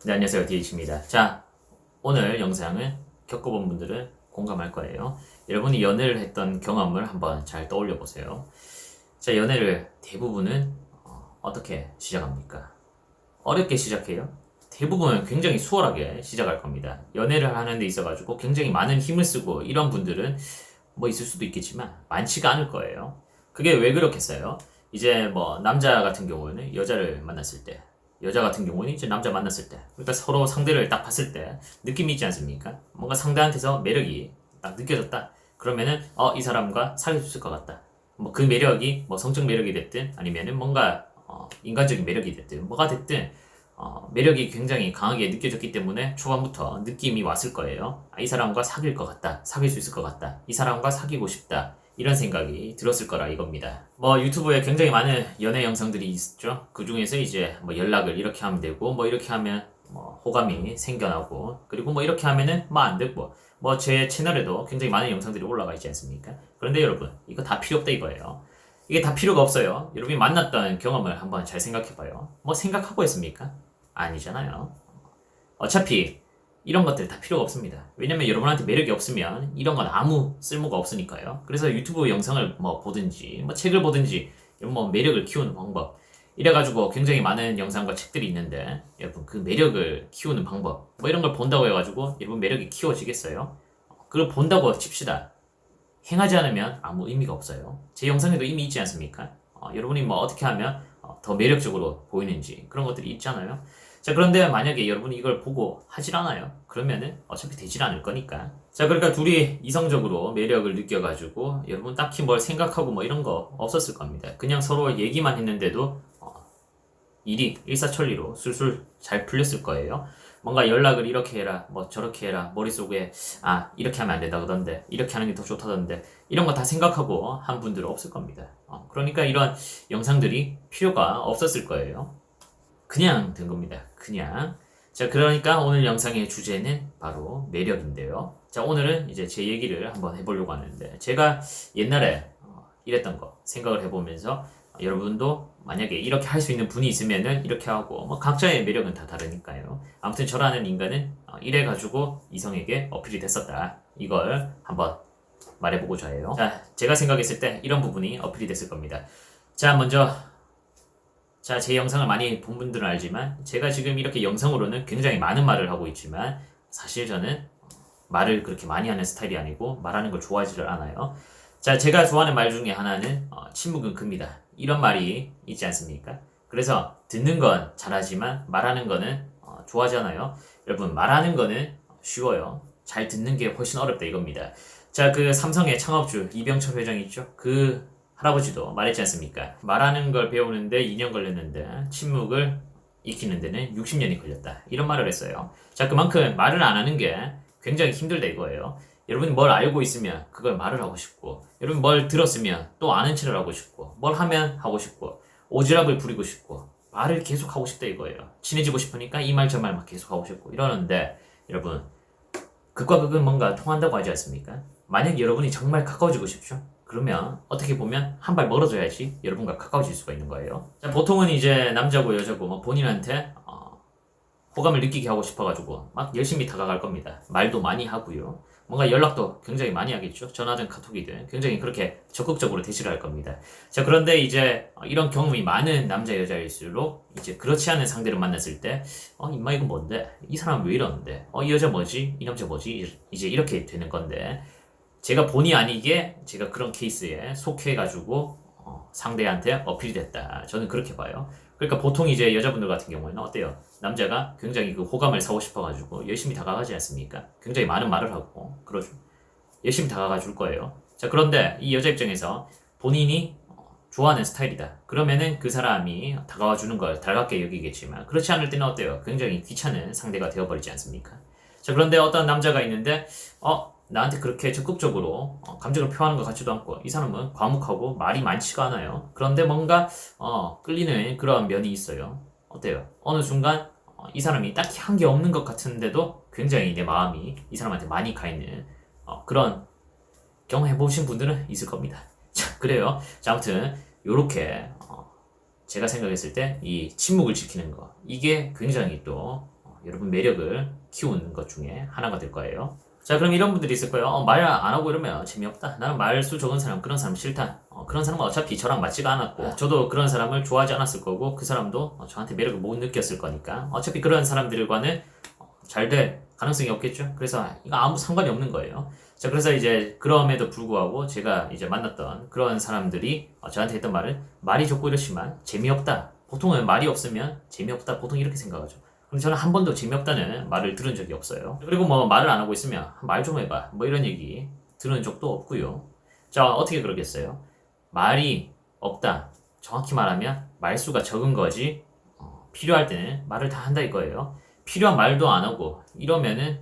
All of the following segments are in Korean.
네, 안녕하세요. DH입니다. 자, 오늘 영상은 겪어본 분들은 공감할 거예요. 여러분이 연애를 했던 경험을 한번 잘 떠올려 보세요. 자, 연애를 대부분은 어떻게 시작합니까? 어렵게 시작해요. 대부분은 굉장히 수월하게 시작할 겁니다. 연애를 하는 데 있어가지고 굉장히 많은 힘을 쓰고 이런 분들은 뭐 있을 수도 있겠지만 많지가 않을 거예요. 그게 왜 그렇겠어요? 이제 뭐 남자 같은 경우에는 여자를 만났을 때, 여자 같은 경우는 이제 남자 만났을 때, 그러니까 서로 상대를 딱 봤을 때 느낌이 있지 않습니까? 뭔가 상대한테서 매력이 딱 느껴졌다. 그러면은 이 사람과 사귈 수 있을 것 같다. 뭐 그 매력이 뭐 성적 매력이 됐든 아니면은 뭔가 인간적인 매력이 됐든 뭐가 됐든 매력이 굉장히 강하게 느껴졌기 때문에 초반부터 느낌이 왔을 거예요. 이 사람과 사귈 것 같다. 사귈 수 있을 것 같다. 이 사람과 사귀고 싶다. 이런 생각이 들었을 거라 이겁니다. 뭐 유튜브에 굉장히 많은 연애 영상들이 있죠. 그 중에서 이제 뭐 연락을 이렇게 하면 되고 뭐 이렇게 하면 뭐 호감이 생겨나고 그리고 뭐 이렇게 하면은 뭐 안 되고 뭐 제 채널에도 굉장히 많은 영상들이 올라가 있지 않습니까? 그런데 여러분 이거 다 필요 없다 이거예요. 이게 다 필요가 없어요. 여러분이 만났던 경험을 한번 잘 생각해봐요. 뭐 생각하고 있습니까? 아니잖아요. 어차피 이런 것들 다 필요가 없습니다. 왜냐면 여러분한테 매력이 없으면 이런 건 아무 쓸모가 없으니까요. 그래서 유튜브 영상을 뭐 보든지 뭐 책을 보든지 이런 뭐 매력을 키우는 방법 이래가지고 굉장히 많은 영상과 책들이 있는데 여러분 그 매력을 키우는 방법 뭐 이런 걸 본다고 해가지고 여러분 매력이 키워지겠어요? 그걸 본다고 칩시다. 행하지 않으면 아무 의미가 없어요. 제 영상에도 이미 있지 않습니까? 여러분이 뭐 어떻게 하면 더 매력적으로 보이는지 그런 것들이 있잖아요. 자, 그런데 만약에 여러분이 이걸 보고 하질 않아요. 그러면은 어차피 되질 않을 거니까. 자, 그러니까 둘이 이성적으로 매력을 느껴가지고 여러분 딱히 뭘 생각하고 뭐 이런 거 없었을 겁니다. 그냥 서로 얘기만 했는데도 일이 일사천리로 술술 잘 풀렸을 거예요. 뭔가 연락을 이렇게 해라, 뭐 저렇게 해라, 머릿속에 이렇게 하면 안 된다 그러던데 이렇게 하는 게 더 좋다던데 이런 거 다 생각하고 한 분들은 없을 겁니다. 그러니까 이런 영상들이 필요가 없었을 거예요. 그냥 된 겁니다. 그냥. 자, 그러니까 오늘 영상의 주제는 바로 매력인데요. 자, 오늘은 이제 제 얘기를 한번 해보려고 하는데 제가 옛날에 이랬던 거 생각을 해보면서 여러분도 만약에 이렇게 할 수 있는 분이 있으면은 이렇게 하고 뭐 각자의 매력은 다 다르니까요. 아무튼 저라는 인간은 이래가지고 이성에게 어필이 됐었다. 이걸 한번 말해보고자 해요. 자, 제가 생각했을 때 이런 부분이 어필이 됐을 겁니다. 자, 먼저 제 영상을 많이 본 분들은 알지만 제가 지금 이렇게 영상으로는 굉장히 많은 말을 하고 있지만 사실 저는 말을 그렇게 많이 하는 스타일이 아니고 말하는 걸 좋아하지를 않아요. 자, 제가 좋아하는 말 중에 하나는 침묵은 금이다. 이런 말이 있지 않습니까? 그래서 듣는 건 잘하지만 말하는 거는 좋아하잖아요. 여러분 말하는 거는 쉬워요. 잘 듣는 게 훨씬 어렵다 이겁니다. 자, 그 삼성의 창업주 이병철 회장 있죠? 그 할아버지도 말했지 않습니까? 말하는 걸 배우는데 2년 걸렸는데 침묵을 익히는 데는 60년이 걸렸다. 이런 말을 했어요. 자, 그만큼 말을 안 하는 게 굉장히 힘들다 이거예요. 여러분이 뭘 알고 있으면 그걸 말을 하고 싶고, 여러분 뭘 들었으면 또 아는 체를 하고 싶고, 뭘 하면 하고 싶고, 오지랖을 부리고 싶고, 말을 계속 하고 싶다 이거예요. 친해지고 싶으니까 이 말 저 말 막 계속 하고 싶고 이러는데 여러분 극과 극은 뭔가 통한다고 하지 않습니까? 만약 여러분이 정말 가까워지고 싶죠? 그러면 어떻게 보면 한 발 멀어져야지 여러분과 가까워질 수가 있는 거예요. 자, 보통은 이제 남자고 여자고 뭐 본인한테 호감을 느끼게 하고 싶어가지고 막 열심히 다가갈 겁니다. 말도 많이 하고요. 뭔가 연락도 굉장히 많이 하겠죠. 전화든 카톡이든 굉장히 그렇게 적극적으로 대시를 할 겁니다. 자, 그런데 이제 이런 경험이 많은 남자 여자일수록 이제 그렇지 않은 상대를 만났을 때 임마 이거 뭔데? 이 사람 왜 이러는데? 이 여자 뭐지? 이 남자 뭐지? 이제 이렇게 되는 건데 제가 본의 아니게 제가 그런 케이스에 속해가지고 상대한테 어필이 됐다. 저는 그렇게 봐요. 그러니까 보통 이제 여자분들 같은 경우에는 어때요? 남자가 굉장히 그 호감을 사고 싶어가지고 열심히 다가가지 않습니까? 굉장히 많은 말을 하고 그러죠. 열심히 다가가 줄 거예요. 자, 그런데 이 여자 입장에서 본인이 좋아하는 스타일이다. 그러면은 그 사람이 다가와 주는 걸 달갑게 여기겠지만 그렇지 않을 때는 어때요? 굉장히 귀찮은 상대가 되어버리지 않습니까? 자, 그런데 어떤 남자가 있는데 나한테 그렇게 적극적으로 감정을 표하는 것 같지도 않고 이 사람은 과묵하고 말이 많지가 않아요. 그런데 뭔가 끌리는 그런 면이 있어요. 어때요? 어느 순간 이 사람이 딱히 한 게 없는 것 같은데도 굉장히 내 마음이 이 사람한테 많이 가 있는 그런 경험해보신 분들은 있을 겁니다. 자, 그래요. 자, 아무튼 요렇게 제가 생각했을 때 이 침묵을 지키는 거 이게 굉장히 또 여러분 매력을 키우는 것 중에 하나가 될 거예요. 자, 그럼 이런 분들이 있을 거예요. 말 안 하고 이러면 재미없다. 나는 말수 적은 사람, 그런 사람 싫다. 그런 사람은 어차피 저랑 맞지가 않았고, 저도 그런 사람을 좋아하지 않았을 거고, 그 사람도 저한테 매력을 못 느꼈을 거니까, 어차피 그런 사람들과는 잘 될 가능성이 없겠죠. 그래서 이거 아무 상관이 없는 거예요. 자, 그래서 이제 그럼에도 불구하고 제가 이제 만났던 그런 사람들이 저한테 했던 말은, 말이 좋고 이렇지만 재미없다. 보통은 말이 없으면 재미없다. 보통 이렇게 생각하죠. 근데 저는 한 번도 재미없다는 말을 들은 적이 없어요. 그리고 뭐 말을 안 하고 있으면 말 좀 해봐. 뭐 이런 얘기 들은 적도 없고요. 자, 어떻게 그러겠어요? 말이 없다. 정확히 말하면 말수가 적은 거지. 필요할 때는 말을 다 한다 이거예요. 필요한 말도 안 하고 이러면은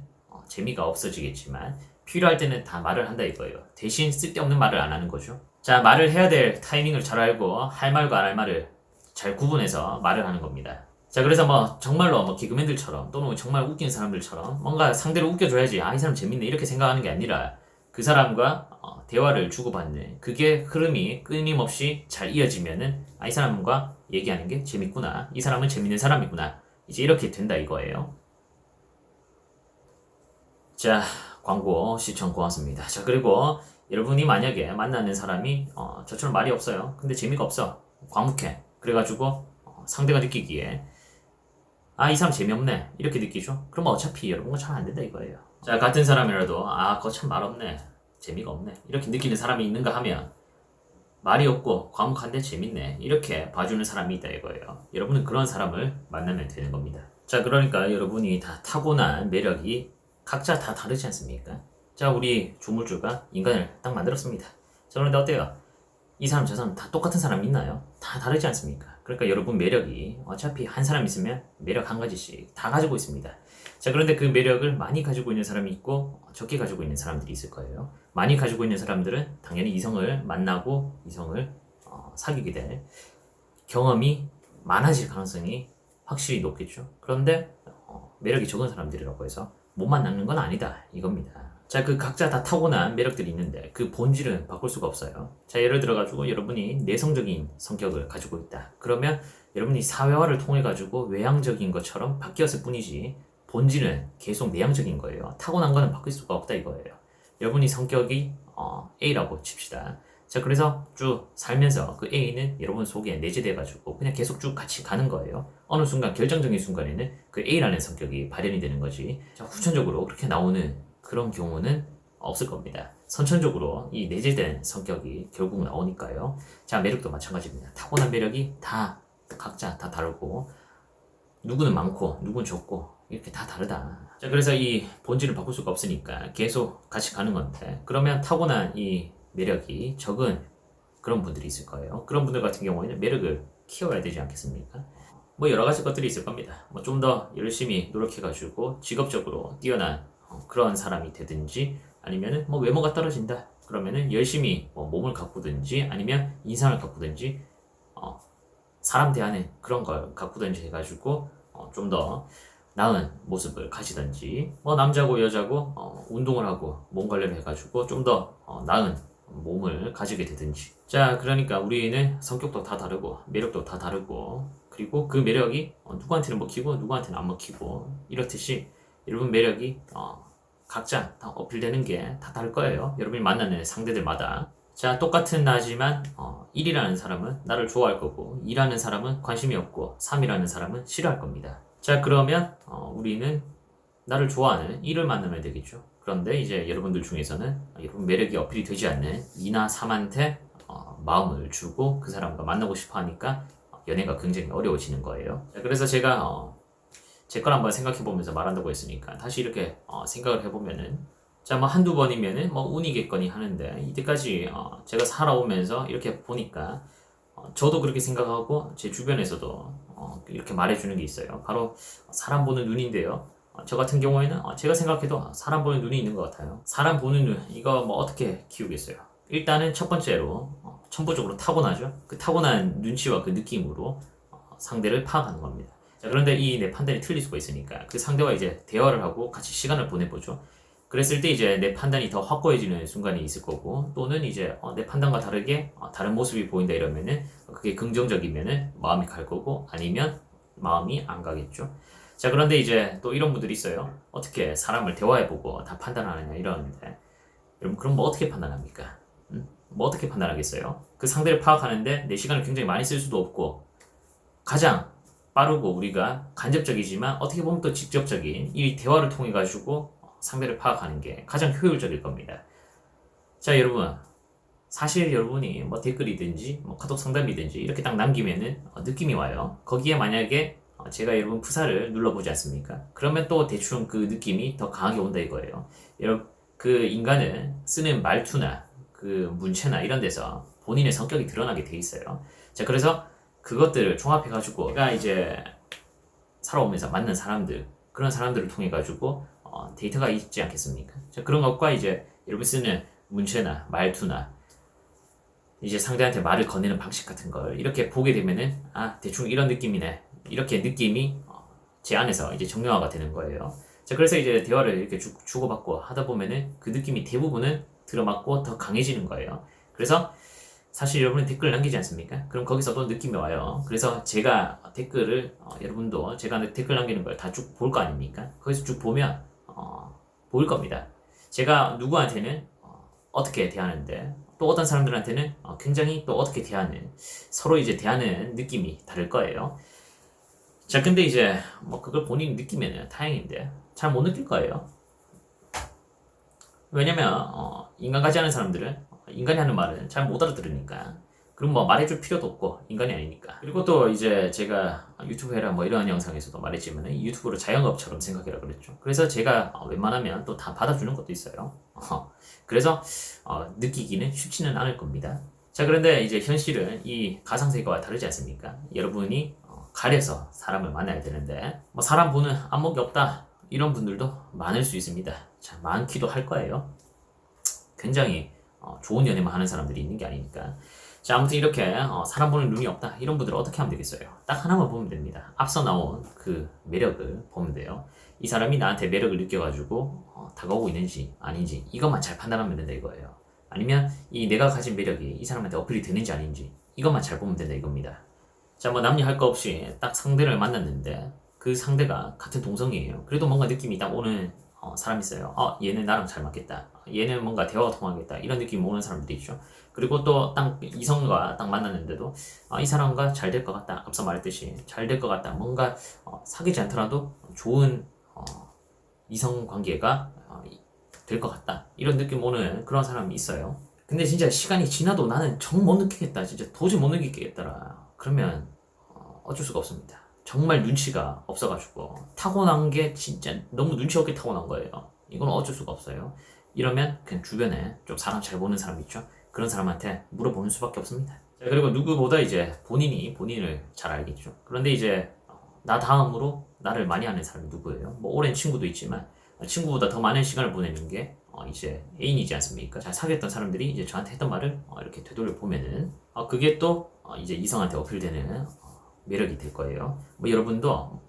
재미가 없어지겠지만, 필요할 때는 다 말을 한다 이거예요. 대신 쓸데없는 말을 안 하는 거죠. 자, 말을 해야 될 타이밍을 잘 알고 할 말과 안 할 말을 잘 구분해서 말을 하는 겁니다. 자, 그래서 뭐 정말로 뭐 개그맨들처럼 또는 정말 웃기는 사람들처럼 뭔가 상대를 웃겨줘야지, 이 사람 재밌네 이렇게 생각하는 게 아니라, 그 사람과 대화를 주고받는 그게 흐름이 끊임없이 잘 이어지면은, 이 사람과 얘기하는 게 재밌구나, 이 사람은 재밌는 사람이구나, 이제 이렇게 된다 이거예요. 자, 광고 시청 고맙습니다. 자, 그리고 여러분이 만약에 만나는 사람이 저처럼 말이 없어요. 근데 재미가 없어. 과묵해. 그래가지고 상대가 느끼기에 이 사람 재미없네 이렇게 느끼죠. 그러면 어차피 여러분과 잘 안 된다 이거예요. 자, 같은 사람이라도 그거 참 말 없네, 재미가 없네 이렇게 느끼는 사람이 있는가 하면, 말이 없고 과묵한데 재밌네 이렇게 봐주는 사람이 있다 이거예요. 여러분은 그런 사람을 만나면 되는 겁니다. 자, 그러니까 여러분이 다 타고난 매력이 각자 다 다르지 않습니까? 자, 우리 조물주가 인간을 딱 만들었습니다. 자, 그런데 어때요? 이 사람 저 사람 다 똑같은 사람 있나요? 다 다르지 않습니까? 그러니까 여러분 매력이 어차피 한 사람 있으면 매력 한 가지씩 다 가지고 있습니다. 자, 그런데 그 매력을 많이 가지고 있는 사람이 있고 적게 가지고 있는 사람들이 있을 거예요. 많이 가지고 있는 사람들은 당연히 이성을 만나고 이성을 사귀게 될 경험이 많아질 가능성이 확실히 높겠죠. 그런데 매력이 적은 사람들이라고 해서 못 만나는 건 아니다 이겁니다. 자, 그 각자 다 타고난 매력들이 있는데 그 본질은 바꿀 수가 없어요. 자, 예를 들어가지고 여러분이 내성적인 성격을 가지고 있다. 그러면 여러분이 사회화를 통해 가지고 외향적인 것처럼 바뀌었을 뿐이지, 본질은 계속 내향적인 거예요. 타고난 거는 바뀔 수가 없다 이거예요. 여러분이 성격이 A라고 칩시다. 자, 그래서 쭉 살면서 그 A는 여러분 속에 내재돼 가지고 그냥 계속 쭉 같이 가는 거예요. 어느 순간 결정적인 순간에는 그 A라는 성격이 발현이 되는 거지. 자, 후천적으로 그렇게 나오는 그런 경우는 없을 겁니다. 선천적으로 이 내재된 성격이 결국 나오니까요. 자, 매력도 마찬가지입니다. 타고난 매력이 다 각자 다 다르고, 누구는 많고 누구는 적고 이렇게 다 다르다. 자, 그래서 이 본질을 바꿀 수가 없으니까 계속 같이 가는 건데, 그러면 타고난 이 매력이 적은 그런 분들이 있을 거예요. 그런 분들 같은 경우에는 매력을 키워야 되지 않겠습니까? 뭐 여러 가지 것들이 있을 겁니다. 뭐 좀 더 열심히 노력해가지고 직업적으로 뛰어난 그런 사람이 되든지, 아니면은 뭐 외모가 떨어진다 그러면은 열심히 뭐 몸을 가꾸든지, 아니면 인상을 가꾸든지, 사람 대하는 그런 걸 가꾸든지 해가지고 좀 더 나은 모습을 가지든지, 뭐 남자고 여자고 운동을 하고 몸 관리를 해가지고 좀 더 나은 몸을 가지게 되든지. 자, 그러니까 우리는 성격도 다 다르고 매력도 다 다르고, 그리고 그 매력이 누구한테는 먹히고 누구한테는 안 먹히고 이렇듯이 여러분 매력이 각자 다 어필되는 게 다 다를 거예요. 여러분이 만나는 상대들마다. 자, 똑같은 나지만 1이라는 사람은 나를 좋아할 거고, 2라는 사람은 관심이 없고, 3이라는 사람은 싫어할 겁니다. 자, 그러면 우리는 나를 좋아하는 1을 만나면 되겠죠. 그런데 이제 여러분들 중에서는 여러분 매력이 어필이 되지 않는 2나 3한테 마음을 주고 그 사람과 만나고 싶어 하니까 연애가 굉장히 어려워지는 거예요. 자, 그래서 제가 제 걸 한번 생각해 보면서 말한다고 했으니까 다시 이렇게 생각을 해보면은, 자, 뭐 한두 번이면은 뭐 운이겠거니 하는데, 이때까지 제가 살아오면서 이렇게 보니까 저도 그렇게 생각하고 제 주변에서도 이렇게 말해주는 게 있어요. 바로 사람 보는 눈인데요. 저 같은 경우에는 제가 생각해도 사람 보는 눈이 있는 것 같아요. 사람 보는 눈, 이거 뭐 어떻게 키우겠어요? 일단은 첫 번째로 천부적으로 타고나죠. 그 타고난 눈치와 그 느낌으로 상대를 파악하는 겁니다. 자, 그런데 이 내 판단이 틀릴 수가 있으니까 그 상대와 이제 대화를 하고 같이 시간을 보내보죠. 그랬을 때 이제 내 판단이 더 확고해지는 순간이 있을 거고, 또는 이제 내 판단과 다르게 다른 모습이 보인다 이러면은 그게 긍정적이면은 마음이 갈 거고, 아니면 마음이 안 가겠죠. 자, 그런데 이제 또 이런 분들이 있어요. 어떻게 사람을 대화해보고 다 판단하느냐 이러는데, 여러분 그럼 뭐 어떻게 판단합니까? 뭐 어떻게 판단하겠어요? 그 상대를 파악하는데 내 시간을 굉장히 많이 쓸 수도 없고, 가장 빠르고 우리가 간접적이지만 어떻게 보면 또 직접적인 이 대화를 통해 가지고 상대를 파악하는 게 가장 효율적일 겁니다. 자, 여러분 사실 여러분이 뭐 댓글이든지 뭐 카톡 상담이든지 이렇게 딱 남기면은 느낌이 와요. 거기에 만약에 제가 여러분 프사를 눌러보지 않습니까? 그러면 또 대충 그 느낌이 더 강하게 온다 이거예요. 여러분 그 인간은 쓰는 말투나 그 문체나 이런 데서 본인의 성격이 드러나게 돼 있어요. 자, 그래서 그것들을 종합해가지고 내가 이제 살아오면서 만난 사람들, 그런 사람들을 통해 가지고 데이터가 있지 않겠습니까? 자, 그런 것과 이제 여러분 쓰는 문체나 말투나 이제 상대한테 말을 건네는 방식 같은 걸 이렇게 보게 되면은 대충 이런 느낌이네, 이렇게 느낌이 제 안에서 이제 정형화가 되는 거예요. 자, 그래서 이제 대화를 이렇게 주고받고 하다 보면은 그 느낌이 대부분은 들어맞고 더 강해지는 거예요. 그래서 사실 여러분이 댓글 남기지 않습니까? 그럼 거기서도 느낌이 와요. 그래서 제가 댓글을 여러분도 제가 댓글 남기는 걸 다 쭉 볼 거 아닙니까? 거기서 쭉 보면 보일 겁니다. 제가 누구한테는 어떻게 대하는데 또 어떤 사람들한테는 굉장히 또 어떻게 대하는, 서로 이제 대하는 느낌이 다를 거예요. 자, 근데 이제 뭐 그걸 본인이 느끼면 다행인데 잘 못 느낄 거예요. 왜냐면 인간 같지 않은 사람들은 인간이 하는 말은 잘 못 알아들으니까. 그럼 뭐 말해줄 필요도 없고 인간이 아니니까. 그리고 또 이제 제가 유튜브 해라 뭐 이런 영상에서도 말했지만 유튜브를 자영업처럼 생각해라 그랬죠. 그래서 제가 웬만하면 또 다 받아주는 것도 있어요. 그래서 느끼기는 쉽지는 않을 겁니다. 자, 그런데 이제 현실은 이 가상세계와 다르지 않습니까? 여러분이 가려서 사람을 만나야 되는데 뭐 사람 보는 안목이 없다 이런 분들도 많을 수 있습니다. 자, 많기도 할 거예요. 굉장히 좋은 연애만 하는 사람들이 있는 게 아니니까. 자, 아무튼 이렇게 사람 보는 눈이 없다 이런 분들은 어떻게 하면 되겠어요? 딱 하나만 보면 됩니다. 앞서 나온 그 매력을 보면 돼요. 이 사람이 나한테 매력을 느껴가지고 다가오고 있는지 아닌지 이것만 잘 판단하면 된다 이거예요. 아니면 이 내가 가진 매력이 이 사람한테 어필이 되는지 아닌지 이것만 잘 보면 된다 이겁니다. 자, 뭐 남녀 할 거 없이 딱 상대를 만났는데 그 상대가 같은 동성이에요. 그래도 뭔가 느낌이 딱 오는 사람이 있어요. 얘는 나랑 잘 맞겠다. 얘는 뭔가 대화가 통하겠다. 이런 느낌이 오는 사람들이 있죠. 그리고 또 딱 이성과 딱 만났는데도 이 사람과 잘 될 것 같다. 앞서 말했듯이 잘 될 것 같다. 뭔가 사귀지 않더라도 좋은 이성 관계가 될 것 같다. 이런 느낌 오는 그런 사람이 있어요. 근데 진짜 시간이 지나도 나는 정 못 느끼겠다. 진짜 도저히 못 느끼겠더라. 그러면 어쩔 수가 없습니다. 정말 눈치가 없어가지고 타고난 게 진짜 너무 눈치 없게 타고난 거예요. 이건 어쩔 수가 없어요. 이러면 그냥 주변에 좀 사람 잘 보는 사람 있죠. 그런 사람한테 물어보는 수밖에 없습니다. 자, 그리고 누구보다 이제 본인이 본인을 잘 알겠죠. 그런데 이제 나 다음으로 나를 많이 아는 사람이 누구예요? 뭐 오랜 친구도 있지만 친구보다 더 많은 시간을 보내는 게 이제 애인이지 않습니까? 잘 사귀었던 사람들이 이제 저한테 했던 말을 이렇게 되돌려 보면은 그게 또 이제 이성한테 어필되는 매력이 될 거예요. 뭐 여러분도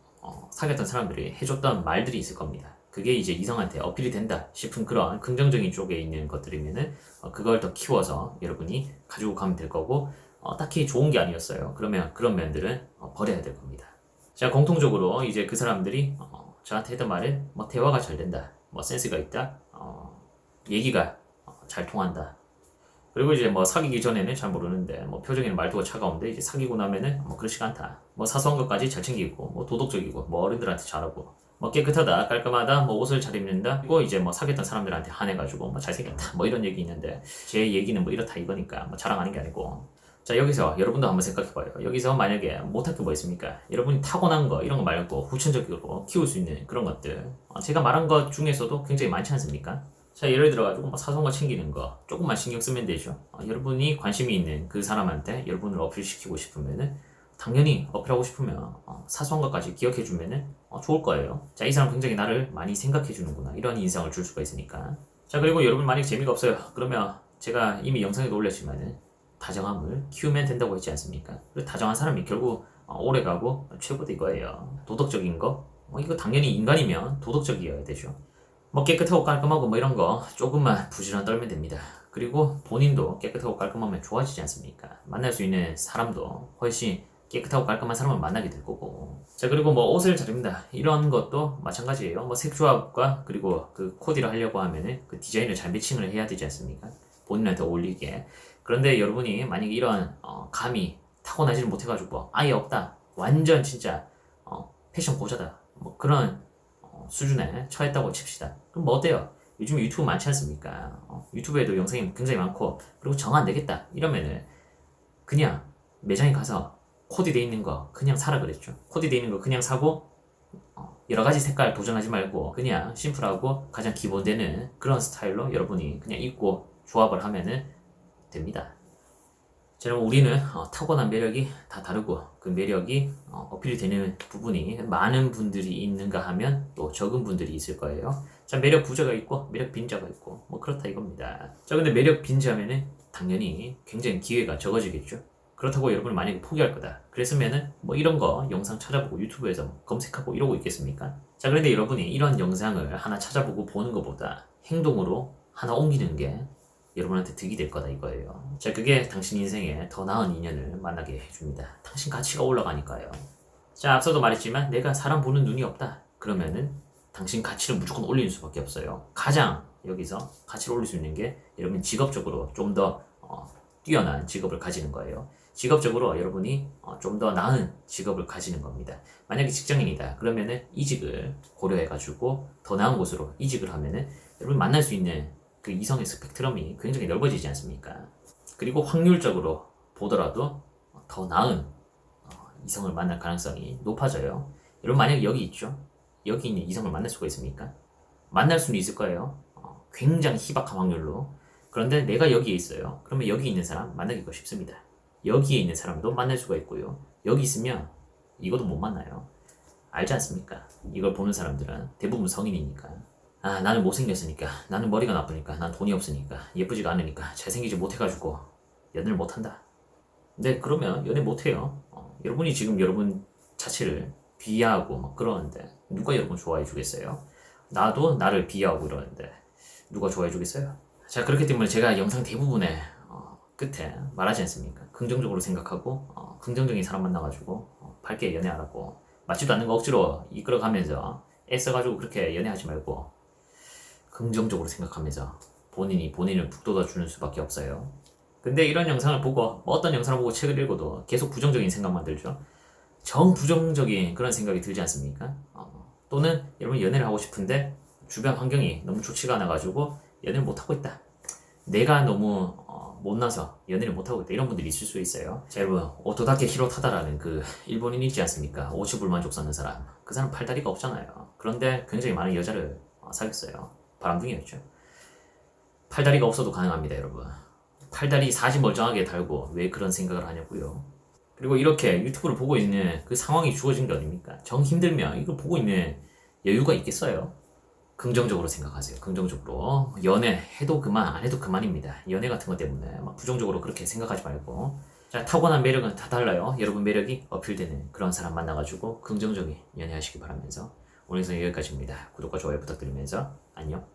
사귀었던 사람들이 해줬던 말들이 있을 겁니다. 그게 이제 이성한테 어필이 된다 싶은 그런 긍정적인 쪽에 있는 것들이면은 그걸 더 키워서 여러분이 가지고 가면 될 거고 딱히 좋은 게 아니었어요. 그러면 그런 면들은 버려야 될 겁니다. 자, 공통적으로 이제 그 사람들이 저한테 했던 말은 뭐 대화가 잘 된다, 뭐 센스가 있다, 얘기가 잘 통한다. 그리고 이제 뭐 사귀기 전에는 잘 모르는데 뭐 표정이나 말투가 차가운데 이제 사귀고 나면은 뭐 그렇지가 않다. 뭐 사소한 것까지 잘 챙기고 뭐 도덕적이고 뭐 어른들한테 잘하고 뭐 깨끗하다, 깔끔하다, 뭐 옷을 잘 입는다. 그리고 이제 뭐 사귀었던 사람들한테 한해가지고 뭐 잘생겼다 뭐 이런 얘기 있는데 제 얘기는 뭐 이렇다 이거니까 뭐 자랑하는 게 아니고. 자, 여기서 여러분도 한번 생각해봐요. 여기서 만약에 못할 게 뭐 있습니까? 여러분이 타고난 거 이런 거 말고 후천적으로 키울 수 있는 그런 것들 제가 말한 것 중에서도 굉장히 많지 않습니까? 자, 예를 들어가지고 뭐 사소한 거 챙기는 거 조금만 신경 쓰면 되죠. 여러분이 관심이 있는 그 사람한테 여러분을 어필시키고 싶으면은 당연히 어필하고 싶으면 사소한 것까지 기억해주면은 좋을 거예요. 자, 이 사람 굉장히 나를 많이 생각해주는구나 이런 인상을 줄 수가 있으니까. 자, 그리고 여러분 만약 재미가 없어요. 그러면 제가 이미 영상에도 올렸지만은 다정함을 키우면 된다고 했지 않습니까? 그리고 다정한 사람이 결국 오래가고 최고도 이거예요. 도덕적인 거 이거 당연히 인간이면 도덕적이어야 되죠. 뭐 깨끗하고 깔끔하고 뭐 이런 거 조금만 부지런 떨면 됩니다. 그리고 본인도 깨끗하고 깔끔하면 좋아지지 않습니까? 만날 수 있는 사람도 훨씬 깨끗하고 깔끔한 사람을 만나게 될 거고. 자, 그리고 뭐 옷을 잘 입는다 이런 것도 마찬가지예요. 뭐 색조합과 그리고 그 코디를 하려고 하면은 그 디자인을 잘 매칭을 해야 되지 않습니까? 본인한테 어울리게. 그런데 여러분이 만약에 이런 감이 타고나지를 못해가지고 아예 없다, 완전 진짜 패션 고자다, 뭐 그런 수준에 처했다고 칩시다. 그럼 뭐 어때요? 요즘 유튜브 많지 않습니까? 유튜브에도 영상이 굉장히 많고, 그리고 정 안 되겠다 이러면은 그냥 매장에 가서 코디돼 있는 거 그냥 사라 그랬죠. 코디돼 있는 거 그냥 사고 여러 가지 색깔 도전하지 말고 그냥 심플하고 가장 기본되는 그런 스타일로 여러분이 그냥 입고 조합을 하면은 됩니다. 자, 여러분, 우리는 타고난 매력이 다 다르고 그 매력이 어필이 되는 부분이 많은 분들이 있는가 하면 또 적은 분들이 있을 거예요. 자, 매력 부자가 있고 매력 빈자가 있고 뭐 그렇다 이겁니다. 자, 근데 매력 빈자면은 당연히 굉장히 기회가 적어지겠죠. 그렇다고 여러분이 만약에 포기할 거다 그랬으면은 뭐 이런 거 영상 찾아보고 유튜브에서 검색하고 이러고 있겠습니까? 자, 그런데 여러분이 이런 영상을 하나 찾아보고 보는 것보다 행동으로 하나 옮기는 게 여러분한테 득이 될 거다 이거예요. 자, 그게 당신 인생에 더 나은 인연을 만나게 해줍니다. 당신 가치가 올라가니까요. 자, 앞서도 말했지만 내가 사람 보는 눈이 없다 그러면은 당신 가치를 무조건 올리는 수밖에 없어요. 가장 여기서 가치를 올릴 수 있는 게 여러분 직업적으로 좀 더 뛰어난 직업을 가지는 거예요. 직업적으로 여러분이 좀 더 나은 직업을 가지는 겁니다. 만약에 직장인이다 그러면은 이직을 고려해가지고 더 나은 곳으로 이직을 하면은 여러분 만날 수 있는 그 이성의 스펙트럼이 굉장히 넓어지지 않습니까? 그리고 확률적으로 보더라도 더 나은 이성을 만날 가능성이 높아져요. 여러분 만약에 여기 있죠? 여기 있는 이성을 만날 수가 있습니까? 만날 수는 있을 거예요. 굉장히 희박한 확률로. 그런데 내가 여기에 있어요. 그러면 여기 있는 사람 만나기가 쉽습니다. 여기에 있는 사람도 만날 수가 있고요. 여기 있으면 이것도 못 만나요. 알지 않습니까? 이걸 보는 사람들은 대부분 성인이니까. 나는 못생겼으니까, 나는 머리가 나쁘니까, 난 돈이 없으니까, 예쁘지가 않으니까, 잘생기지 못해가지고 연애를 못한다. 근데 그러면 연애 못해요. 여러분이 지금 여러분 자체를 비하하고 막 그러는데 누가 여러분 좋아해 주겠어요? 나도 나를 비하하고 이러는데 누가 좋아해 주겠어요? 자, 그렇기 때문에 제가 영상 대부분의 끝에 말하지 않습니까? 긍정적으로 생각하고 긍정적인 사람 만나가지고 밝게 연애하라고. 맞지도 않는 거 억지로 이끌어가면서 애써가지고 그렇게 연애하지 말고 긍정적으로 생각하면서 본인이 본인을 북돋아주는 수밖에 없어요. 근데 이런 영상을 보고 뭐 어떤 영상을 보고 책을 읽어도 계속 부정적인 생각만 들죠. 정부정적인 그런 생각이 들지 않습니까? 또는 여러분 연애를 하고 싶은데 주변 환경이 너무 좋지가 않아가지고 연애를 못하고 있다. 내가 너무 못나서 연애를 못하고 있다. 이런 분들이 있을 수 있어요. 자, 여러분, 오토다케 히로타다라는 그 일본인 있지 않습니까? 오치불만족 사는 사람. 그 사람 팔다리가 없잖아요. 그런데 굉장히 많은 여자를 사귀었어요. 바람둥이였죠. 팔다리가 없어도 가능합니다, 여러분. 팔다리 사지 멀쩡하게 달고 왜 그런 생각을 하냐고요. 그리고 이렇게 유튜브를 보고 있는 그 상황이 주어진 게 어딥니까? 정 힘들면 이걸 보고 있는 여유가 있겠어요? 긍정적으로 생각하세요. 긍정적으로. 연애 해도 그만, 안 해도 그만입니다. 연애 같은 것 때문에 막 부정적으로 그렇게 생각하지 말고. 자, 타고난 매력은 다 달라요. 여러분 매력이 어필되는 그런 사람 만나가지고 긍정적인 연애하시기 바라면서 오늘 영상 여기까지입니다. 구독과 좋아요 부탁드리면서 안녕.